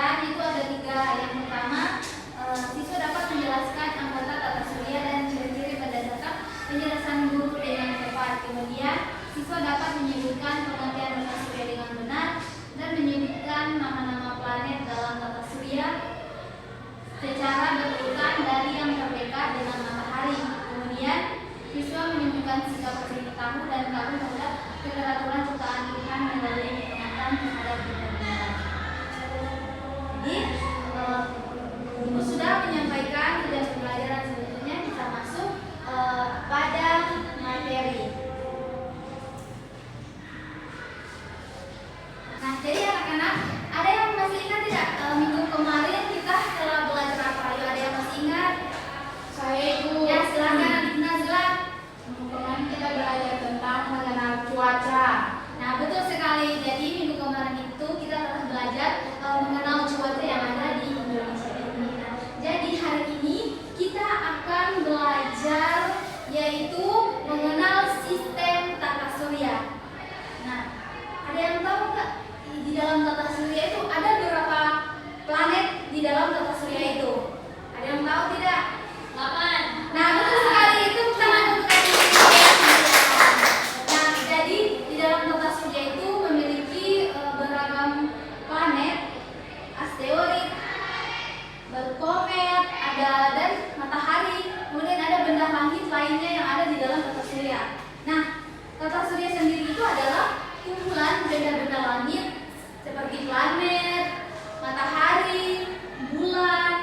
pembelajaran itu ada 3. Yang pertama, siswa dapat menjelaskan anggota tata surya dan ciri-ciri berdasarkan penjelasan guru dengan tepat. Kemudian, siswa dapat menyebutkan pengertian tata surya dengan benar dan menyebutkan nama-nama planet dalam tata surya secara berurutan dari yang terdekat dengan matahari. Kemudian, siswa menunjukkan sikap tahu dan kagum terhadap keteraturan ciptaan Tuhan melalui pengamatan terhadap kebenaran. Jadi, Ibu sudah menyampaikan tugas pembelajaran, sebetulnya bisa masuk pada materi. Nah, jadi anak-anak, ada yang masih ingat tidak minggu kemarin kita telah belajar apa? Ayo, ada yang masih ingat? Saya Ibu. Ya, silakan Adik Nazla. Kemarin kita belajar tentang mengenal cuaca. Nah, betul sekali. Jadi minggu kemarin itu kita telah belajar mengenal cuaca yang ada di Indonesia ini. Nah, jadi hari ini kita akan belajar yaitu mengenal sistem tata surya. Nah, ada yang tahu nggak di dalam tata surya itu ada berapa planet di dalam tata surya itu? Ada yang tahu tidak? 8. Nah, betul sekali, itu tangan untuk Adik. Nah, jadi di dalam tata surya itu memiliki beragam planet, asteroid, berkomet, ada dan matahari. Kemudian ada benda langit lainnya yang ada di dalam tata surya. Nah, tata surya sendiri itu adalah kumpulan benda-benda langit seperti planet, matahari, bulan,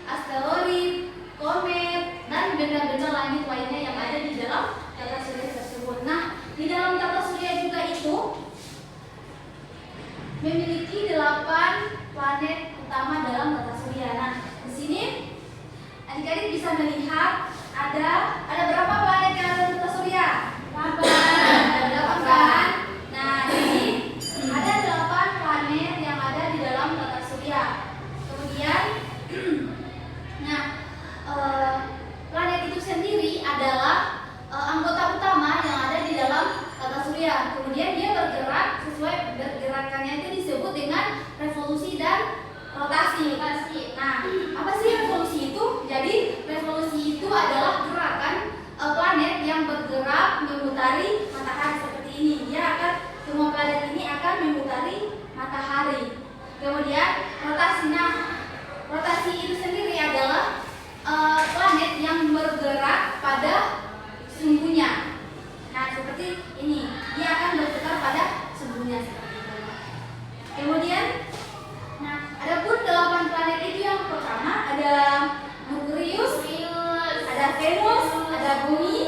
asteroid, komet, dan benda-benda langit lainnya yang ada di dalam tata surya tersebut. Nah, di dalam tata surya juga itu memiliki 8 planet utama dalam tata surya. Nah, di sini adik-adik bisa melihat ada berapa planet yang ada di tata surya? 8. Ada 8 kan? Nah, jadi ada 8 planet yang ada di dalam tata surya. Kemudian nah, planet itu sendiri adalah anggota utama yang ada di dalam tata surya. Kemudian dia bergerak sesuai bergerakannya itu disebut dengan revolusi dan rotasi. Nah, apa sih revolusi itu? Jadi revolusi itu adalah gerakan planet yang bergerak memutari matahari seperti ini. Semua planet ini akan memutari matahari. Kemudian rotasi. Nah, rotasi itu sendiri adalah planet yang bergerak pada sumbunya. Nah, seperti ini, dia akan berputar pada sumbunya seperti itu. Kemudian, nah, adapun 8 planet itu yang pertama ada Merkurius, ada Venus, ada Bumi,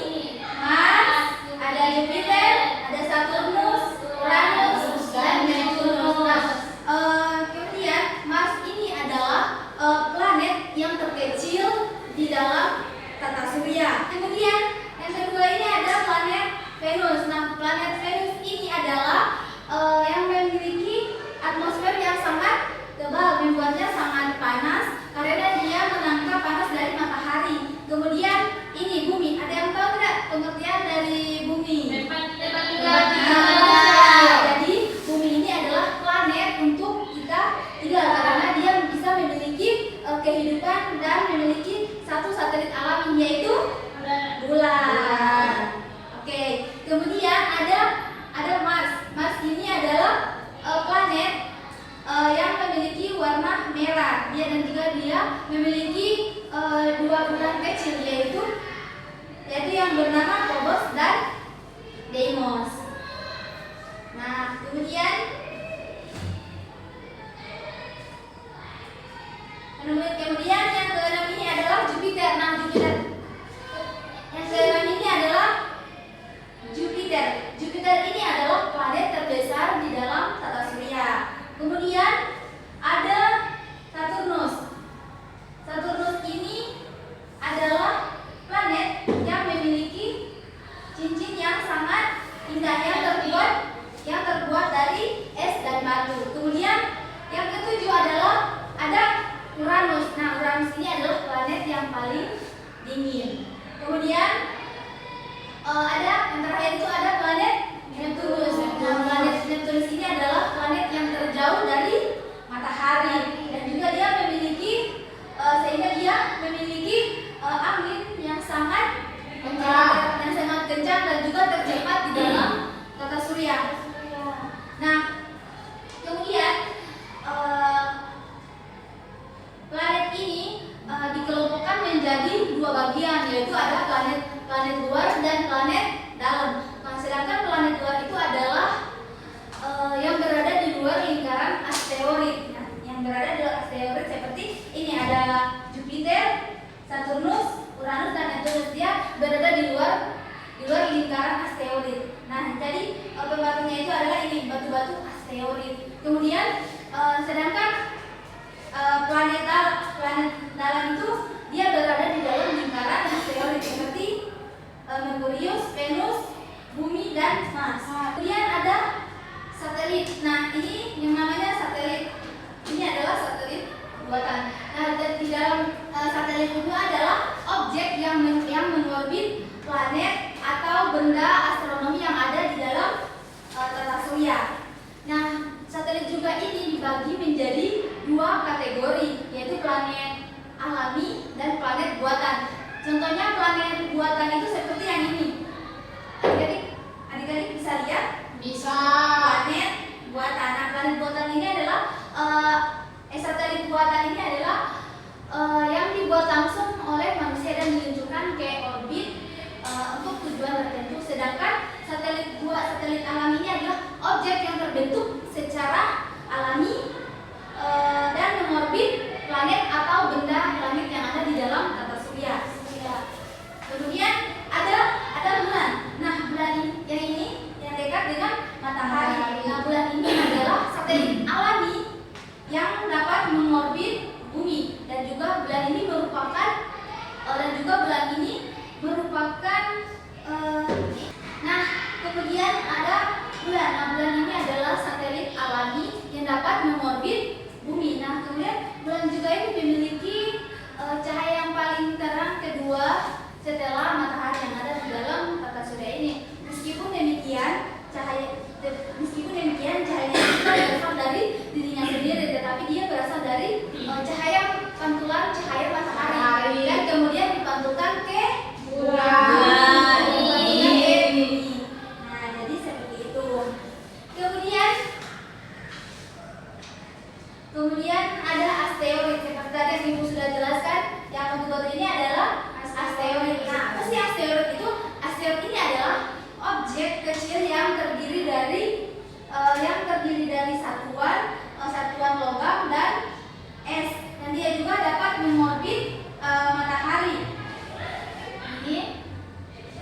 Mars, ada Jupiter, ada Saturnus, Uranus, dan Neptunus. Kemudian Mars ini adalah planet yang terkecil di dalam tata surya. Kemudian yang kedua ini ada planet Venus. Nah, planet Venus ini adalah yang memiliki atmosfer yang sangat tebal, membuatnya sangat panas karena dia menangkap panas dari matahari. Kemudian ini Bumi. Ada yang tahu tidak pengertian dari Bumi? Jadi Bumi ini adalah planet untuk kita tinggal karena dia bisa memiliki kehidupan dan memiliki satu satelit alami yaitu bulan. Oke. Kemudian ada Mars. Mars ini adalah planet yang memiliki warna merah. Dan juga dia memiliki 2 bulan kecil yaitu yang bernama Phobos dan Deimos. Nah, kemudian yang keenam ini adalah Jupiter. Nah, yang keenam ini adalah Jupiter. Jupiter ini adalah planet terbesar di dalam tata surya. Kemudian ada Saturnus. Saturnus ini adalah planet yang memiliki cincin yang sangat indah yang terbuat dari es dan batu. Kemudian yang ketujuh adalah ada Uranus. Nah, Uranus ini adalah planet yang paling dingin. Kemudian yang terakhir itu ada planet Neptunus. Nah, planet Neptunus ini adalah planet yang terjauh dari matahari dan menjadi dua bagian, yaitu ada planet luar dan planet dalam. Nah, sedangkan planet luar itu adalah yang berada di luar lingkaran asteroid. Nah, yang berada di luar asteroid seperti ini, ada Jupiter, Saturnus, Uranus, dan Neptunus. Dia berada di luar lingkaran asteroid. Nah, jadi pembatunya itu adalah ini, batu-batu asteroid. Kemudian sedangkan planet dalam itu dia berada di dalam lingkaran asteroid seperti Merkurius, Venus, Bumi, dan Mars. Kemudian ada satelit. Nah, ini yang namanya satelit. Ini adalah satelit buatan. Nah, di dalam satelit itu adalah objek yang mengorbit planet atau benda astronomi yang ada di dalam tata surya. Nah, satelit juga ini dibagi menjadi dua kategori, yaitu planet alami dan planet buatan. Contohnya planet buatan itu seperti yang ini. Adik-adik bisa lihat? Bisa. Planet buatan. Nah, planet buatan ini adalah satelit buatan ini adalah yang dibuat langsung oleh manusia dan diluncurkan ke orbit untuk tujuan tertentu. Sedangkan satelit alam ini adalah objek yang terbentuk secara alami dan mengorbit planet atau benda langit yang ada di dalam tata surya. Kemudian ada bulan. Nah, bulan yang ini yang dekat dengan matahari. Nah, bulan ini adalah satelit alami yang dapat mengorbit bumi, dan juga bulan ini merupakan nah, kemudian ada bulan. Nah, bulan ini adalah satelit alami yang dapat mengorbit bumi. Nah, kemudian bulan juga ini memiliki cahaya yang paling terang kedua setelah matahari yang ada di dalam tata surya ini. Meskipun demikian cahayanya tidak berasal dari dirinya sendiri, tetapi dia berasal dari cahaya pantulan cahaya matahari dan kemudian dipantulkan ke bulan. Nah, jadi seperti itu. Kemudian ada asteroid. Seperti tadi yang Ibu sudah jelaskan, yang batu-batu ini adalah asteroid. Nah, apa sih asteroid itu? Asteroid ini adalah objek kecil yang terdiri dari satuan logam dan es, dan dia juga dapat mengorbit matahari. Ini.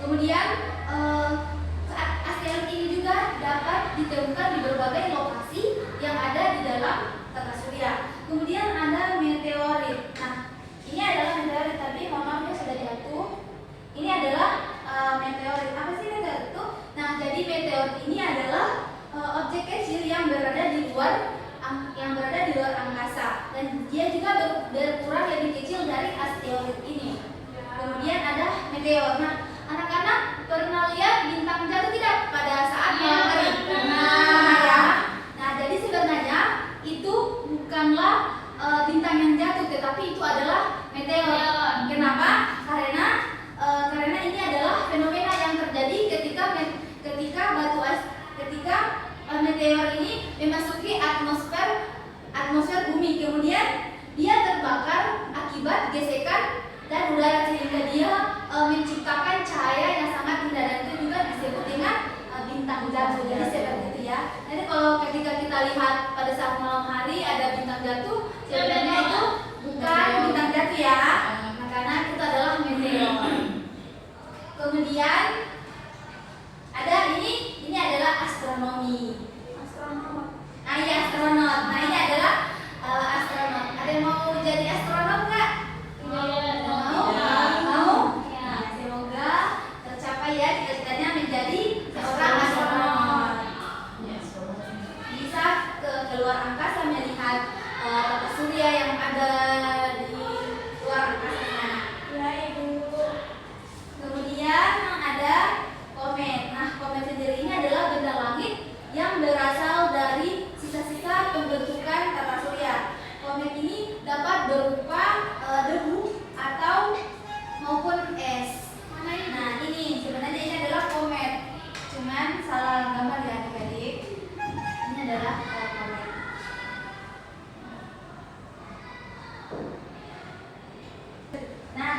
Kemudian asteroid ini juga dapat ditemukan di berbagai lokasi yang ada di dalam tata surya. Kemudian ada meteorit. Nah, ini adalah meteorit, tapi mohon maaf ya sudah jatuh. Ini adalah meteorit. Apa sih meteorit itu? Nah, jadi meteorit ini adalah objek kecil yang berada di luar angkasa, dan dia juga berukuran lebih kecil dari asteroid ini. Kemudian ada meteor. Nah, anak-anak pernah lihat bintang jatuh tidak pada saat malam hari? Pernah ya. Nah, jadi sebenarnya itu bukanlah bintang yang jatuh, tetapi itu adalah meteor. Kenapa? Karena ini adalah fenomena yang terjadi ketika meteor ini memasuki atmosfer bumi, kemudian dia terbakar akibat gesekan dan udara, sehingga dia menciptakan cahaya yang sangat indah, dan itu juga disebut dengan bintang jatuh. Jadi seperti itu ya. Jadi kalau ketika kita lihat pada saat malam hari ada bintang jatuh, sebenarnya itu bukan bintang jatuh ya, karena itu adalah meteor. Kemudian ada ini adalah astronomi. Nah, iya, astronot. Nah, ini adalah astronot. Ada yang mau jadi astronot nggak? Mau? Ya, semoga tercapai ya cita-citanya menjadi seorang astronot. Bisa keluar angkasa melihat tata surya yang ada di luar angkasa sana. Ya, Ibu. Kemudian ada komet. Nah, komet sendiri ini adalah benda langit yang berasal dari sisa-sisa pembentukan tata surya. Komet ini dapat berupa debu atau maupun es. Nah, ini sebenarnya ini adalah komet. Cuman salah gambar ya adik-adik. Ini adalah komet. Nah,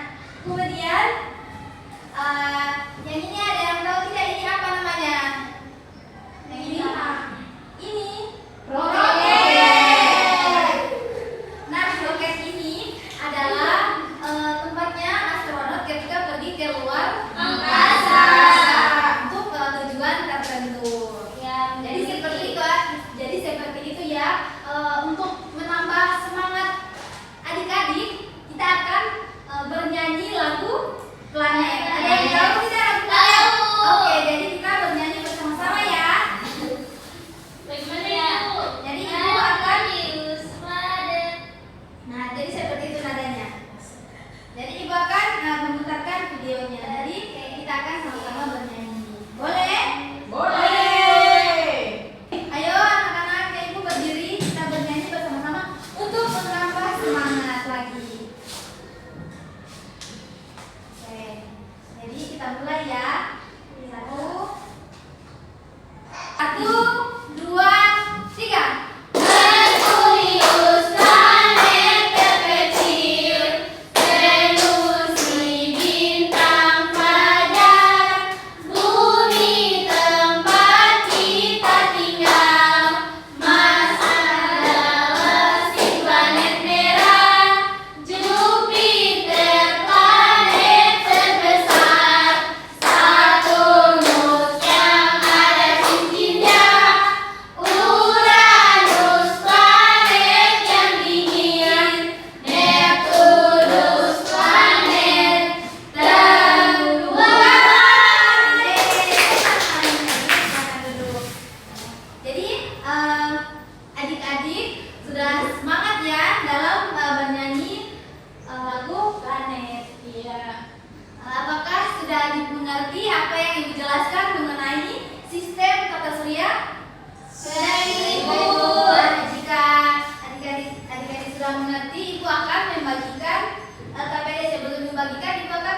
sudah mengerti, Ibu akan membagikan KPD. Sebelum membagikan, Ibu akan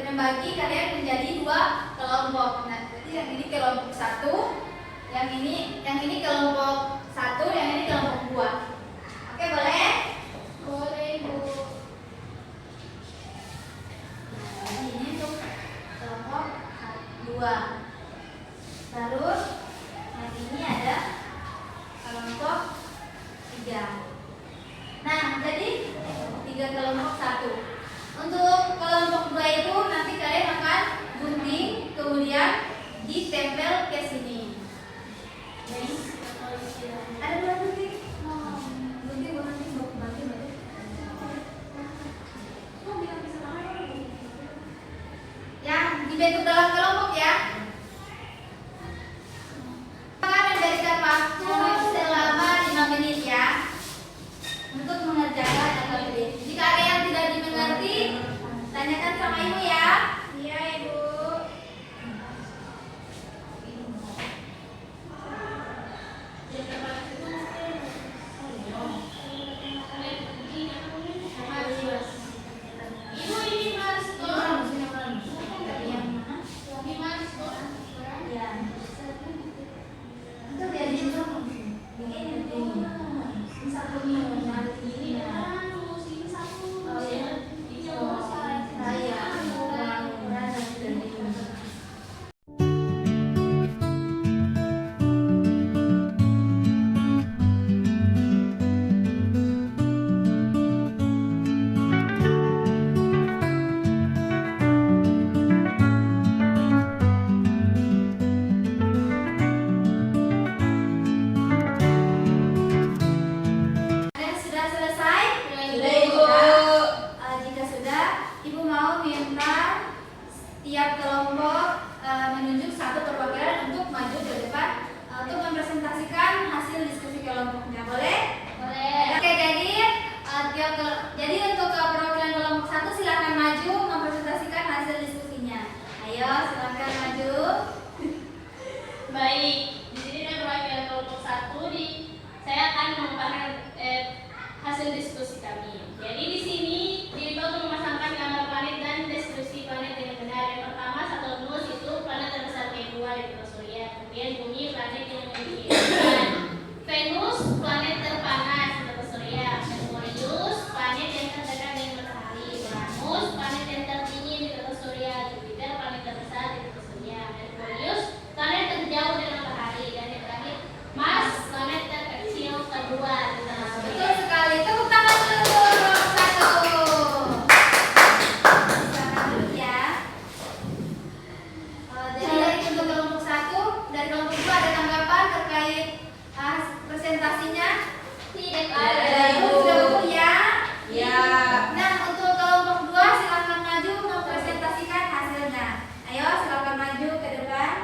membagi kalian menjadi 2 kelompok. Nah, berarti yang ini kelompok 1, yang ini kelompok 1, yang ini kelompok 2. Oke, boleh? Boleh, Ibu. Nah, ini untuk kelompok 2. Terus yang ini ada kelompok 3. Nah, jadi 3 kelompok 1. Untuk kelompok 2 itu nanti kalian akan gunting, kemudian ditempel ke sini. Jadi, ada berapa gunting? Gunting, banting. Yang dibentuk dalam kelompok ya. Akan memberikan waktu selama 5 menit ya untuk mengerjakan KPD. Jika ada yang tidak dimengerti, tanyakan sama Ibu ya. Iya, Ibu. Ibu, ini Mas Tor. Yang mana? Ini Mas Tor. Ya. Itu biar dihitung. Ini satu minggu nanti. Ini harus, ini satu. Oh ya. Ini harus. Saya kurang dan Kalian sudah selesai? Sudah, Ibu. Jika sudah, Ibu mau minta tiap kelompok menunjuk satu perwakilan untuk maju ke depan untuk mempresentasikan hasil diskusi kelompoknya. Boleh? Boleh. Oke, jadi untuk perwakilan kelompok 1 silakan maju mempresentasikan hasil diskusinya. Ayo, silakan maju. Baik, di sini ada perwakilan kelompok 1 saya akan memaparkan hasil diskusi kami. Jadi di sini diminta untuk memasangkan gambar planet dan deskripsi planet yang benar. Yang pertama, Saturnus itu planet terbesar kedua di tata surya. Kemudian Bumi, planet yang memiliki kehidupan. Venus, planet terpanas di tata surya. Merkurius, planet yang terdekat dengan matahari. Uranus, planet yang terdingin di tata surya. Jupiter, planet terbesar di tata surya. Merkurius, planet terjauh dari matahari. Dan yang terakhir, Mars, planet terkecil kedua di tata surya. Betul sekali. Tepuk tangan dulu kelompok 1. Silakan duduk ya. Jadi dari untuk kelompok 1, dari kelompok 2 ada tanggapan terkait presentasinya? Tidak Ada. ada, Ibu. Sudah betul ya? Ya. Nah, untuk kelompok 2 silakan maju mempresentasikan hasilnya. Ayo, silakan maju ke depan.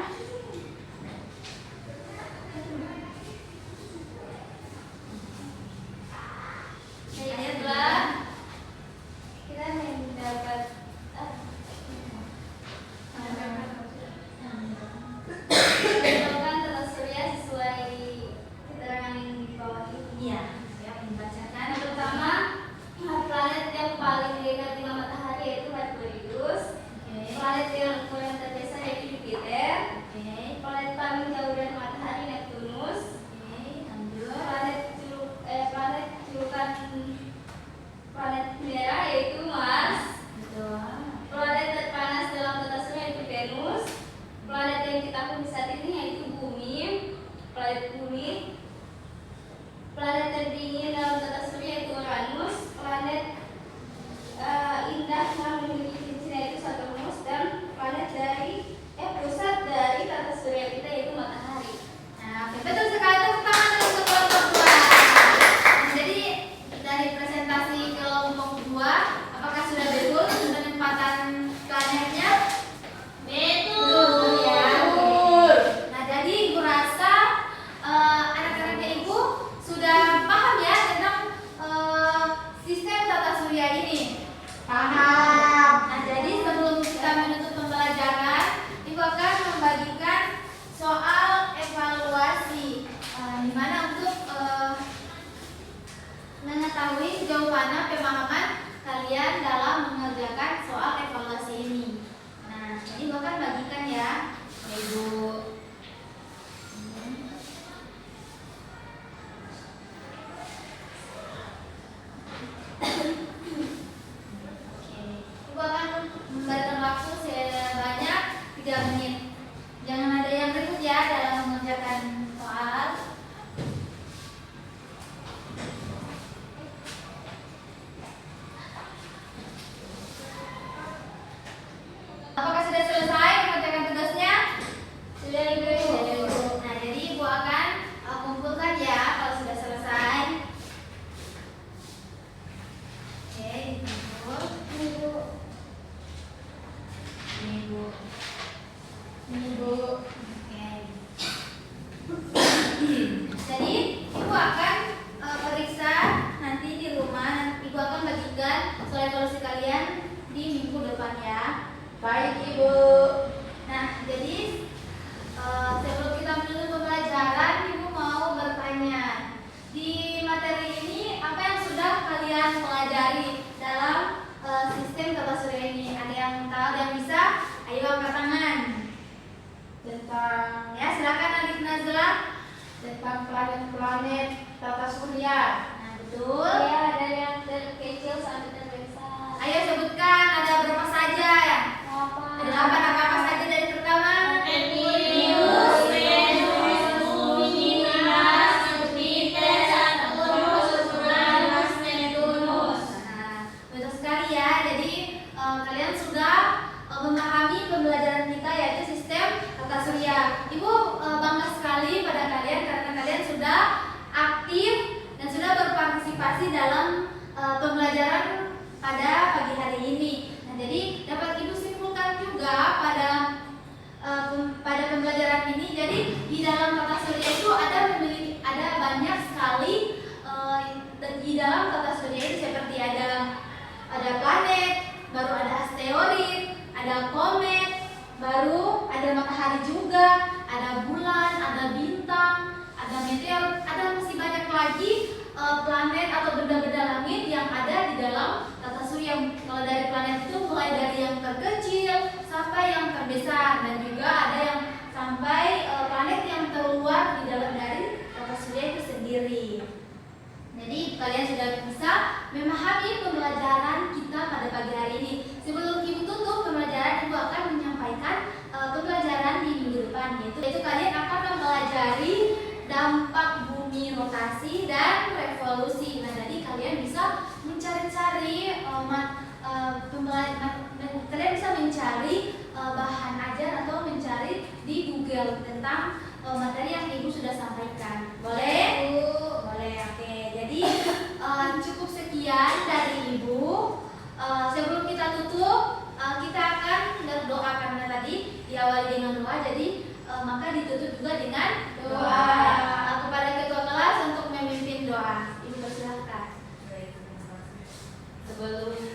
Baiklah, kita mendapat tata surya sesuai keterangan yang di bawah ini ya. Saya membacakan yang pertama, planet yang paling dekat dengan matahari yaitu Merkurius. Planet yang paling terdesak yaitu Jupiter. Planet paling jauh dari matahari Neptunus. Planet julukan planet merah yaitu Mars. Planet terpanas dalam tata surya yaitu Venus. Planet yang kita huni saat ini yaitu Bumi. Planet Bumi. Planet terdingin dalam tata surya yaitu Uranus. Planet indah yang memiliki cincin yaitu Saturnus. Dan planet pusat dari tata surya kita yaitu matahari. Nah, oke, betul sekali. Tepuk tangan untuk kelompok 2. Jadi dari presentasi kelompok 2, apakah sudah betul penempatan planetnya? Betul ya. Nah, jadi Ibu rasa anak-anaknya Ibu sudah paham ya tentang sistem tata surya ini. Paham. Nah, jadi sebelum kita menutup pembelajaran, Ibu akan membagikan soal evaluasi, di mana untuk mengetahui untuk evaluasi kalian di minggu depan ya. Baik, Ibu. Nah, jadi sebelum kita menutup pembelajaran, Ibu mau bertanya, di materi ini apa yang sudah kalian pelajari dalam sistem tata surya ini? Ada yang tahu, ada yang bisa? Ayo angkat tangan. Tentang Ya, silakan Adik Nazla. planet-planet tata surya. Nah, betul. Ya, ada yang terkecil sampai terbesar. Ayo sebutkan ada berapa saja ya? Ada 8 apa saja dari pertama? Venus, Bumi, Mars, Jupiter, Saturnus, Uranus, Neptunus. Nah, betul sekali ya. Jadi kalian sudah memahami pembelajaran kita yaitu sistem tata surya. Ibu bangga sekali pada kalian karena kalian sudah aktif dan sudah berpartisipasi dalam pembelajaran pada pagi hari ini. Nah, jadi dapat Ibu simpulkan juga pada pembelajaran ini. Jadi di dalam tata surya itu ada banyak sekali di dalam tata surya itu seperti ada planet, baru ada asteroid, ada komet, baru ada matahari juga, ada bulan, ada bintang, ada meteor, ada masih banyak lagi planet atau benda-benda langit yang ada di dalam tata surya. Kalau dari planet itu mulai dari yang terkecil sampai yang terbesar, dan juga ada yang sampai planet yang terluar di dalam dari tata surya itu sendiri. Jadi kalian sudah bisa memahami pembelajaran kita pada pagi hari ini. Sebelum Ibu tutup pembelajaran, Ibu akan menyampaikan pembelajaran di minggu depan, yaitu kalian akan mempelajari dampak bumi rotasi dan revolusi. Nah, jadi kalian bisa mencari-cari kalian bisa mencari bahan ajar atau mencari di Google tentang materi yang Ibu sudah sampaikan. Boleh? Boleh, oke. Jadi cukup sekian dari Ibu. Sebelum kita tutup, kita akan berdoa karena tadi diawali dengan doa. Jadi maka ditutup juga dengan doa. Kepada ketua kelas untuk memimpin doa. Ibu persilahkan. Sebelum